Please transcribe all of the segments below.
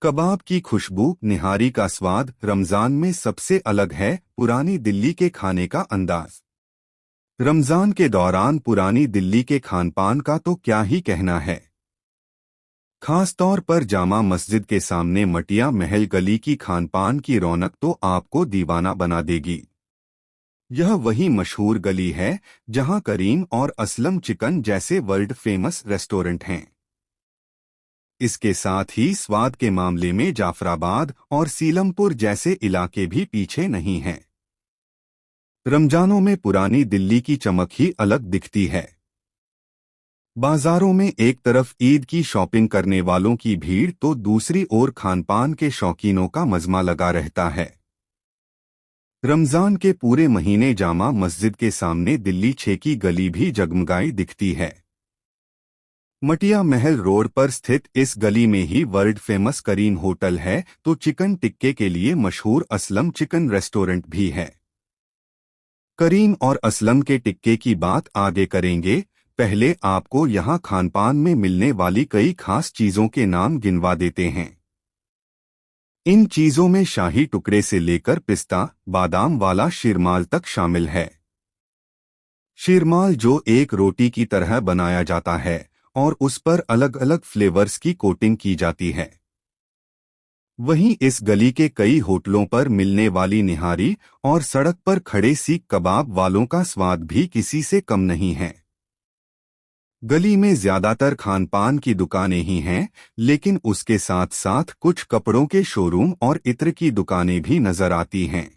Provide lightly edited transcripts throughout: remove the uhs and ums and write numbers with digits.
कबाब की खुशबू, निहारी का स्वाद रमजान में सबसे अलग है। पुरानी दिल्ली के खाने का अंदाज। रमजान के दौरान पुरानी दिल्ली के खानपान का तो क्या ही कहना है। खासतौर पर जामा मस्जिद के सामने मटिया महल गली की खानपान की रौनक तो आपको दीवाना बना देगी। यह वही मशहूर गली है जहां करीम और असलम चिकन जैसे वर्ल्ड फेमस रेस्टोरेंट हैं। इसके साथ ही स्वाद के मामले में जाफराबाद और सीलमपुर जैसे इलाके भी पीछे नहीं हैं। रमजानों में पुरानी दिल्ली की चमक ही अलग दिखती है। बाजारों में एक तरफ ईद की शॉपिंग करने वालों की भीड़ तो दूसरी ओर खानपान के शौकीनों का मजमा लगा रहता है। रमजान के पूरे महीने जामा मस्जिद के सामने दिल्ली 6 की गली भी जगमगाई दिखती है। मटिया महल रोड पर स्थित इस गली में ही वर्ल्ड फेमस करीम होटल है तो चिकन टिक्के के लिए मशहूर असलम चिकन रेस्टोरेंट भी है। करीम और असलम के टिक्के की बात आगे करेंगे, पहले आपको यहां खानपान में मिलने वाली कई खास चीजों के नाम गिनवा देते हैं। इन चीजों में शाही टुकड़े से लेकर पिस्ता बादाम वाला शीरमाल तक शामिल है। शीरमाल जो एक रोटी की तरह बनाया जाता है और उस पर अलग अलग फ्लेवर्स की कोटिंग की जाती है। वहीं इस गली के कई होटलों पर मिलने वाली निहारी और सड़क पर खड़े सीख कबाब वालों का स्वाद भी किसी से कम नहीं है। गली में ज्यादातर खानपान की दुकानें ही हैं, लेकिन उसके साथ साथ कुछ कपड़ों के शोरूम और इत्र की दुकानें भी नजर आती हैं।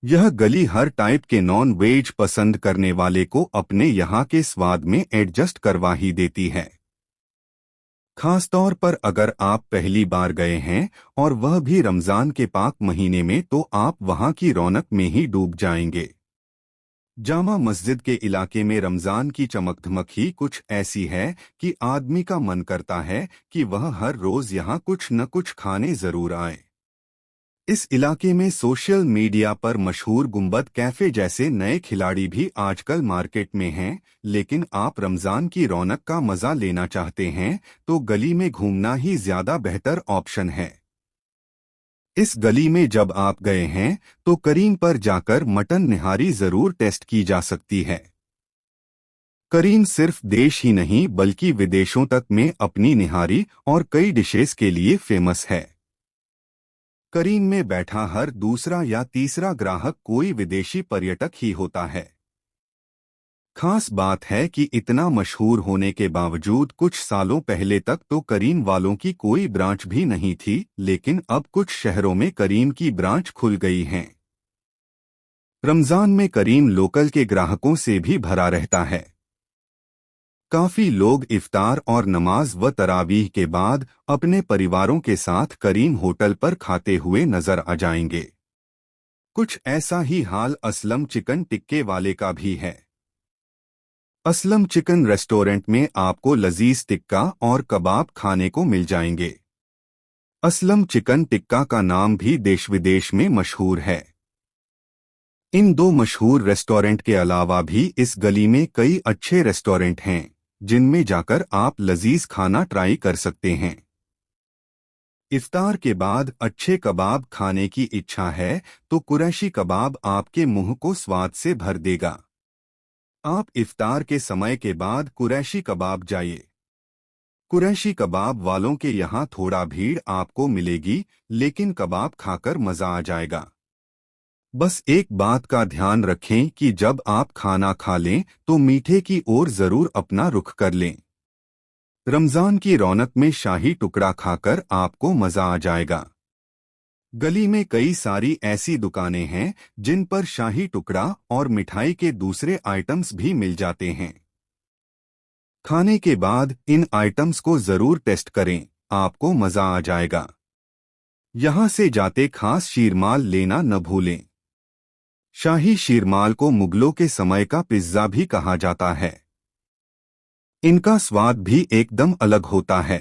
यह गली हर टाइप के नॉन वेज पसंद करने वाले को अपने यहाँ के स्वाद में एडजस्ट करवा ही देती है। खासतौर पर अगर आप पहली बार गए हैं और वह भी रमजान के पाक महीने में तो आप वहाँ की रौनक में ही डूब जाएंगे। जामा मस्जिद के इलाके में रमजान की चमक धमक ही कुछ ऐसी है कि आदमी का मन करता है कि वह हर रोज यहाँ कुछ न कुछ खाने जरूर आए। इस इलाके में सोशल मीडिया पर मशहूर गुंबद कैफे जैसे नए खिलाड़ी भी आजकल मार्केट में हैं, लेकिन आप रमजान की रौनक का मजा लेना चाहते हैं तो गली में घूमना ही ज्यादा बेहतर ऑप्शन है। इस गली में जब आप गए हैं तो करीम पर जाकर मटन निहारी जरूर टेस्ट की जा सकती है। करीम सिर्फ देश ही नहीं बल्कि विदेशों तक में अपनी निहारी और कई डिशेस के लिए फेमस है। करीम में बैठा हर दूसरा या तीसरा ग्राहक कोई विदेशी पर्यटक ही होता है। खास बात है कि इतना मशहूर होने के बावजूद कुछ सालों पहले तक तो करीम वालों की कोई ब्रांच भी नहीं थी, लेकिन अब कुछ शहरों में करीम की ब्रांच खुल गई हैं। रमजान में करीम लोकल के ग्राहकों से भी भरा रहता है। काफी लोग इफ्तार और नमाज व तरावीह के बाद अपने परिवारों के साथ करीम होटल पर खाते हुए नजर आ जाएंगे। कुछ ऐसा ही हाल असलम चिकन टिक्के वाले का भी है। असलम चिकन रेस्टोरेंट में आपको लजीज टिक्का और कबाब खाने को मिल जाएंगे। असलम चिकन टिक्का का नाम भी देश विदेश में मशहूर है। इन दो मशहूर रेस्टोरेंट के अलावा भी इस गली में कई अच्छे रेस्टोरेंट हैं जिनमें जाकर आप लजीज खाना ट्राई कर सकते हैं। इफ्तार के बाद अच्छे कबाब खाने की इच्छा है तो कुरैशी कबाब आपके मुंह को स्वाद से भर देगा। आप इफ्तार के समय के बाद कुरैशी कबाब जाइए। कुरैशी कबाब वालों के यहाँ थोड़ा भीड़ आपको मिलेगी, लेकिन कबाब खाकर मजा आ जाएगा। बस एक बात का ध्यान रखें कि जब आप खाना खा लें तो मीठे की ओर जरूर अपना रुख कर लें। रमजान की रौनक में शाही टुकड़ा खाकर आपको मजा आ जाएगा। गली में कई सारी ऐसी दुकानें हैं जिन पर शाही टुकड़ा और मिठाई के दूसरे आइटम्स भी मिल जाते हैं। खाने के बाद इन आइटम्स को जरूर टेस्ट करें, आपको मजा आ जाएगा। यहां से जाते खास शीरमाल लेना न भूलें। शाही शीरमाल को मुगलों के समय का पिज्जा भी कहा जाता है। इनका स्वाद भी एकदम अलग होता है।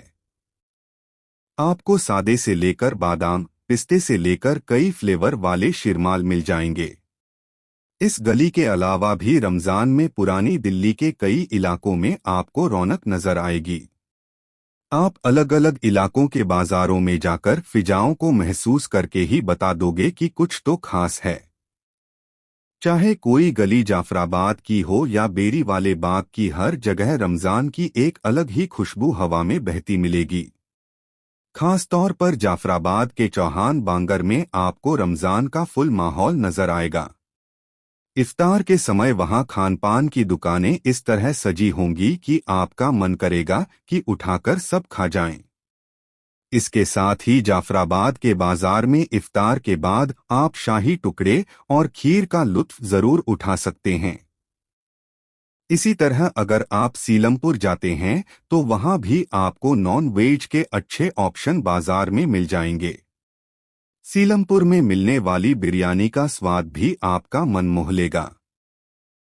आपको सादे से लेकर बादाम पिस्ते से लेकर कई फ्लेवर वाले शीरमाल मिल जाएंगे। इस गली के अलावा भी रमजान में पुरानी दिल्ली के कई इलाकों में आपको रौनक नजर आएगी। आप अलग अलग इलाकों के बाजारों में जाकर फिजाओं को महसूस करके ही बता दोगे कि कुछ तो खास है। चाहे कोई गली जाफराबाद की हो या बेरी वाले बाग की, हर जगह रमजान की एक अलग ही खुशबू हवा में बहती मिलेगी। खास तौर पर जाफराबाद के चौहान बांगर में आपको रमजान का फुल माहौल नजर आएगा। इफ्तार के समय वहां खानपान की दुकानें इस तरह सजी होंगी कि आपका मन करेगा कि उठाकर सब खा जाएं। इसके साथ ही जाफराबाद के बाजार में इफ्तार के बाद आप शाही टुकड़े और खीर का लुत्फ जरूर उठा सकते हैं। इसी तरह अगर आप सीलमपुर जाते हैं तो वहां भी आपको नॉन वेज के अच्छे ऑप्शन बाजार में मिल जाएंगे। सीलमपुर में मिलने वाली बिरयानी का स्वाद भी आपका मन मोह लेगा।